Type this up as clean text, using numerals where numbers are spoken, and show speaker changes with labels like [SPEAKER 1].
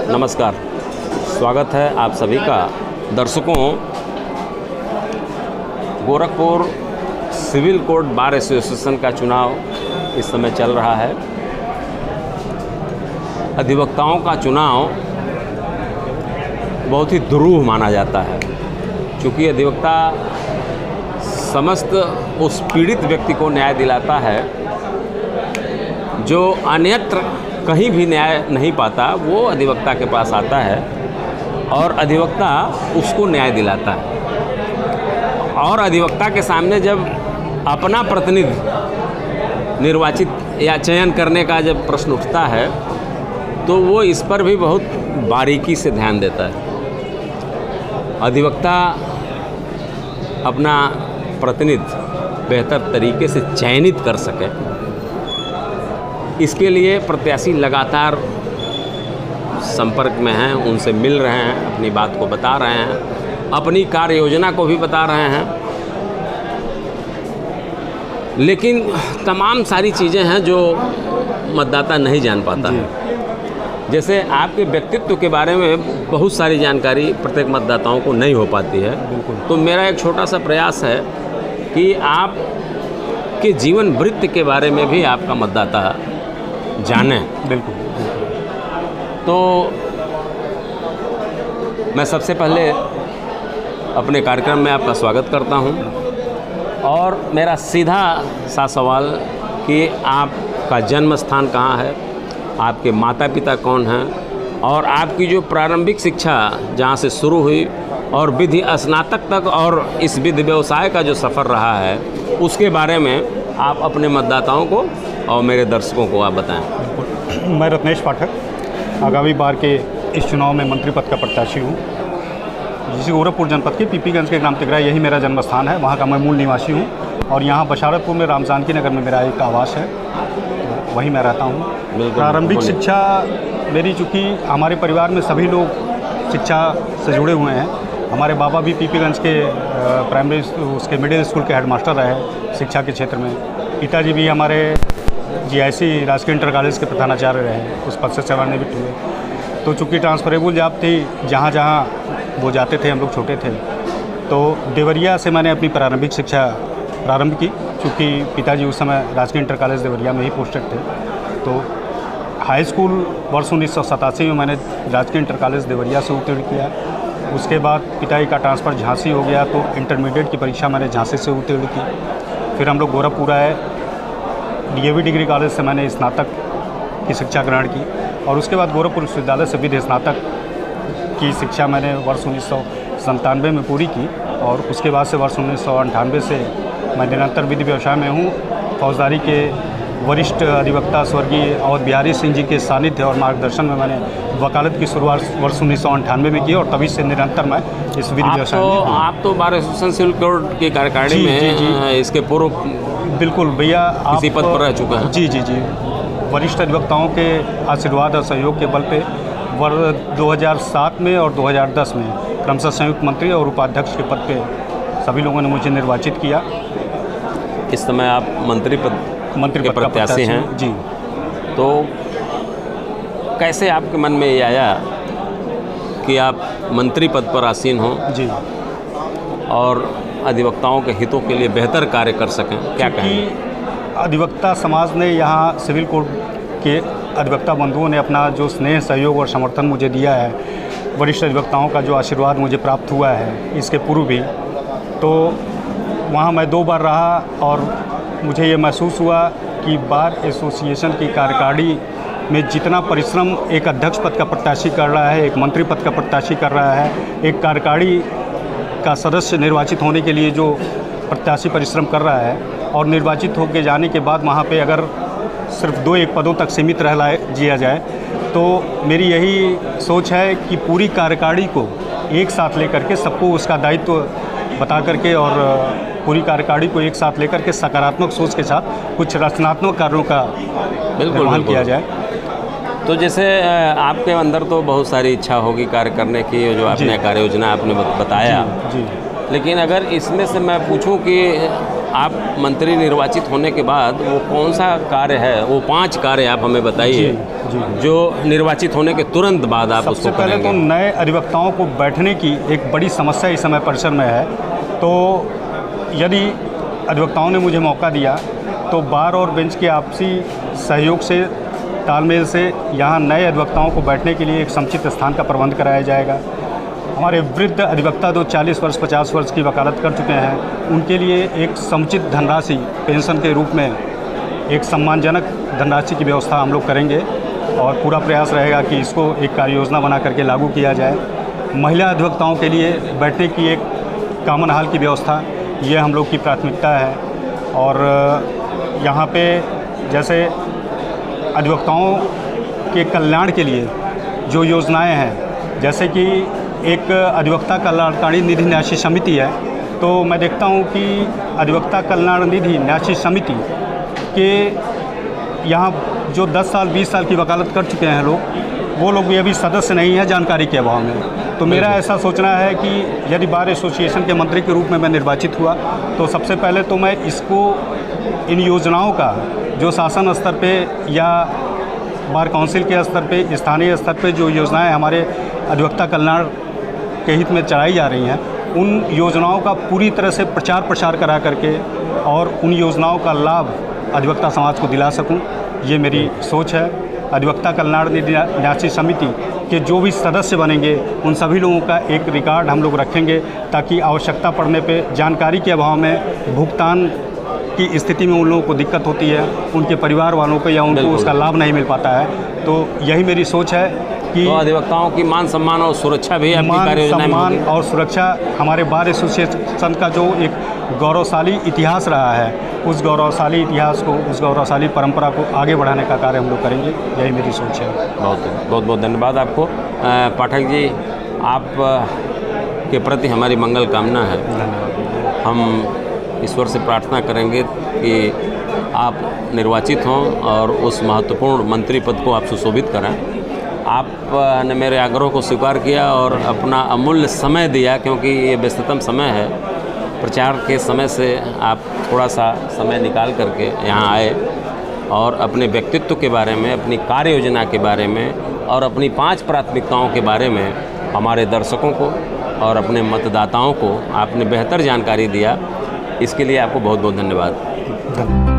[SPEAKER 1] नमस्कार, स्वागत है आप सभी का। दर्शकों, Gorakhpur civil court bar association का चुनाव इस समय चल रहा है। अधिवक्ताओं का चुनाव बहुत ही दुरूह माना जाता है, क्योंकि अधिवक्ता समस्त उस पीड़ित व्यक्ति को न्याय दिलाता है जो अन्यत्र कहीं भी न्याय नहीं पाता। वो अधिवक्ता के पास आता है और अधिवक्ता उसको न्याय दिलाता है। और अधिवक्ता के सामने जब अपना प्रतिनिधि निर्वाचित या चयन करने का जब प्रश्न उठता है तो वो इस पर भी बहुत बारीकी से ध्यान देता है। अधिवक्ता अपना प्रतिनिधि बेहतर तरीके से चयनित कर सके, इसके लिए प्रत्याशी लगातार संपर्क में हैं, उनसे मिल रहे हैं, अपनी बात को बता रहे हैं, अपनी कार्य योजना को भी बता रहे हैं। लेकिन तमाम सारी चीज़ें हैं जो मतदाता नहीं जान पाता है। जैसे आपके व्यक्तित्व के बारे में बहुत सारी जानकारी प्रत्येक मतदाताओं को नहीं हो पाती है। तो मेरा एक छोटा सा प्रयास है कि आप के जीवन वृत्त के बारे में भी आपका मतदाता जाने।
[SPEAKER 2] बिल्कुल।
[SPEAKER 1] तो मैं सबसे पहले अपने कार्यक्रम में आपका स्वागत करता हूं और मेरा सीधा सा सवाल कि आपका जन्म स्थान कहाँ है, आपके माता पिता कौन हैं और आपकी जो प्रारंभिक शिक्षा जहाँ से शुरू हुई और विधि स्नातक तक और इस विधि व्यवसाय का जो सफ़र रहा है उसके बारे में आप अपने मतदाताओं को और मेरे दर्शकों को आप बताएं।
[SPEAKER 2] मैं रत्नेश पाठक, आगामी बार के इस चुनाव में मंत्री पद का प्रत्याशी हूँ। जिसे गोरखपुर जनपद के पीपीगंज के ग्राम तिगरा, यही मेरा जन्म स्थान है, वहाँ का मैं मूल निवासी हूँ और यहाँ बशारतपुर में राम जानकी नगर में मेरा एक आवास है, तो वहीं मैं रहता हूँ। प्रारंभिक शिक्षा मेरी, चूँकि हमारे परिवार में सभी लोग शिक्षा से जुड़े हुए हैं। हमारे बाबा भी पीपीगंज के प्राइमरी उसके मिडिल स्कूल के हेडमास्टर रहे शिक्षा के क्षेत्र में। पिताजी भी हमारे जीआईसी राजकीय इंटर कॉलेज के प्रधानाचार्य रहे, उस पद से सेवानिवृत्त हुए। तो चूँकि ट्रांसफरेबल जॉब थी, जहाँ जहाँ वो जाते थे, हम लोग छोटे थे, तो देवरिया से मैंने अपनी प्रारंभिक शिक्षा प्रारंभ की। चूँकि पिताजी उस समय राजकीय इंटर कॉलेज देवरिया में ही पोस्टेड थे, तो हाई स्कूल वर्ष 1987 में मैंने राजकीय इंटर कॉलेज देवरिया से उत्तीर्ण किया। उसके बाद पिताजी का ट्रांसफ़र झांसी हो गया, तो इंटरमीडिएट की परीक्षा मैंने झांसी से उत्तीर्ण की। फिर हम लोग गोरखपुर आए, डीएवी डिग्री कॉलेज से मैंने स्नातक की शिक्षा ग्रहण की और उसके बाद गोरखपुर विश्वविद्यालय से विधि स्नातक की शिक्षा मैंने वर्ष 1997 में पूरी की और उसके बाद से वर्ष 1998 से मैं निरंतर विधि व्यवसाय में हूँ। फौजदारी के वरिष्ठ अधिवक्ता स्वर्गीय अवध बिहारी सिंह जी के सानिध्य और मार्गदर्शन में मैंने वकालत की शुरुआत वर्ष 1998 में की और तभी से निरंतर मैं इस विधि व्यवसाय में हूँ।
[SPEAKER 1] आप तो बार एसोसिएशन सिविल कोर्ट की कार्यकारिणी में जी। इसके पूर्व
[SPEAKER 2] बिल्कुल भैया,
[SPEAKER 1] इसी पद पर रह चुका है।
[SPEAKER 2] जी। वरिष्ठ अधिवक्ताओं के आशीर्वाद और सहयोग के बल पे वर्ष 2007 में और 2010 में क्रमशः संयुक्त मंत्री और उपाध्यक्ष के पद पे सभी लोगों ने मुझे निर्वाचित किया।
[SPEAKER 1] इस समय आप मंत्री पद के प्रत्याशी हैं
[SPEAKER 2] जी।
[SPEAKER 1] तो कैसे आपके मन में ये आया कि आप मंत्री पद पर आसीन हों जी और अधिवक्ताओं के हितों के लिए बेहतर कार्य कर सकें? क्या कहें?
[SPEAKER 2] अधिवक्ता समाज ने, यहाँ सिविल कोर्ट के अधिवक्ता बंधुओं ने अपना जो स्नेह, सहयोग और समर्थन मुझे दिया है, वरिष्ठ अधिवक्ताओं का जो आशीर्वाद मुझे प्राप्त हुआ है इसके पूर्व भी, तो वहाँ मैं 2 बार रहा और मुझे ये महसूस हुआ कि बार एसोसिएशन की कार्यकारिणी में जितना परिश्रम एक अध्यक्ष पद का प्रत्याशी कर रहा है, एक मंत्री पद का प्रत्याशी कर रहा है, एक कार्यकारिणी का सदस्य निर्वाचित होने के लिए जो प्रत्याशी परिश्रम कर रहा है और निर्वाचित होकर जाने के बाद वहाँ पे अगर सिर्फ 2-1 पदों तक सीमित रह जिया जाए, तो मेरी यही सोच है कि पूरी कार्यकारिणी को एक साथ लेकर के सबको उसका दायित्व बता करके और पूरी कार्यकारिणी को एक साथ लेकर के सकारात्मक सोच के साथ कुछ रचनात्मक कार्यों का निर्वहन किया जाए।
[SPEAKER 1] तो जैसे आपके अंदर तो बहुत सारी इच्छा होगी कार्य करने की, जो आपने कार्य योजना आपने बताया जी। लेकिन अगर इसमें से मैं पूछूं कि आप मंत्री निर्वाचित होने के बाद वो कौन सा कार्य है, वो 5 कार्य आप हमें बताइए जो निर्वाचित होने के तुरंत बाद आप उसको
[SPEAKER 2] सबसे पहले तो नए अधिवक्ताओं को बैठने की एक बड़ी समस्या इस समय परिसर में है। तो यदि अधिवक्ताओं ने मुझे मौका दिया तो बार और बेंच के आपसी सहयोग से, तालमेल से यहाँ नए अधिवक्ताओं को बैठने के लिए एक समुचित स्थान का प्रबंध कराया जाएगा। हमारे वृद्ध अधिवक्ता जो 40 वर्ष 50 वर्ष की वकालत कर चुके हैं, उनके लिए एक समुचित धनराशि पेंशन के रूप में एक सम्मानजनक धनराशि की व्यवस्था हम लोग करेंगे और पूरा प्रयास रहेगा कि इसको एक कार्य योजना बना करके लागू किया जाए। महिला अधिवक्ताओं के लिए बैठने की एक कॉमन हॉल की व्यवस्था, ये हम लोग की प्राथमिकता है। और यहाँ पे जैसे अधिवक्ताओं के कल्याण के लिए जो योजनाएं हैं, जैसे कि एक अधिवक्ता कल्याणकारी निधि न्यासी समिति है, तो मैं देखता हूँ कि अधिवक्ता कल्याण निधि न्यासी समिति के यहाँ जो 10 साल 20 साल की वकालत कर चुके हैं लोग, वो लोग भी अभी सदस्य नहीं है जानकारी के अभाव में। तो मेरा ऐसा सोचना है कि यदि बार एसोसिएशन के मंत्री के रूप में मैं निर्वाचित हुआ तो सबसे पहले तो मैं इसको, इन योजनाओं का जो शासन स्तर पे या बार काउंसिल के स्तर पे, स्थानीय स्तर पे जो योजनाएं हमारे अधिवक्ता कल्याण के हित में चलाई जा रही हैं, उन योजनाओं का पूरी तरह से प्रचार प्रसार करा करके और उन योजनाओं का लाभ अधिवक्ता समाज को दिला सकूं, ये मेरी सोच है। अधिवक्ता कल्याण निधि न्यासी समिति के जो भी सदस्य बनेंगे उन सभी लोगों का एक रिकॉर्ड हम लोग रखेंगे, ताकि आवश्यकता पड़ने पे जानकारी के अभाव में भुगतान की स्थिति में उन लोगों को दिक्कत होती है, उनके परिवार वालों को या उनको उसका लाभ नहीं मिल पाता है। तो यही मेरी सोच है कि
[SPEAKER 1] तो अधिवक्ताओं की मान सम्मान और सुरक्षा भी आपकी
[SPEAKER 2] मान
[SPEAKER 1] कार्ययोजना में
[SPEAKER 2] सम्मान
[SPEAKER 1] होगी।
[SPEAKER 2] और सुरक्षा हमारे बार एसोसिएशन का जो एक गौरवशाली इतिहास रहा है, उस गौरवशाली इतिहास को, उस गौरवशाली परंपरा को आगे बढ़ाने का कार्य हम लोग करेंगे, यही मेरी सोच है।
[SPEAKER 1] बहुत बहुत धन्यवाद आपको। पाठक जी, आप के प्रति हमारी मंगल कामना है। हम ईश्वर से प्रार्थना करेंगे कि आप निर्वाचित हों और उस महत्वपूर्ण मंत्री पद को आप सुशोभित करें। आपने मेरे आग्रह को स्वीकार किया और अपना अमूल्य समय दिया, क्योंकि ये व्यस्ततम समय है। प्रचार के समय से आप थोड़ा सा समय निकाल करके यहाँ आए और अपने व्यक्तित्व के बारे में, अपनी कार्य योजना के बारे में और अपनी 5 प्राथमिकताओं के बारे में हमारे दर्शकों को और अपने मतदाताओं को आपने बेहतर जानकारी दिया। इसके लिए आपको बहुत बहुत धन्यवाद।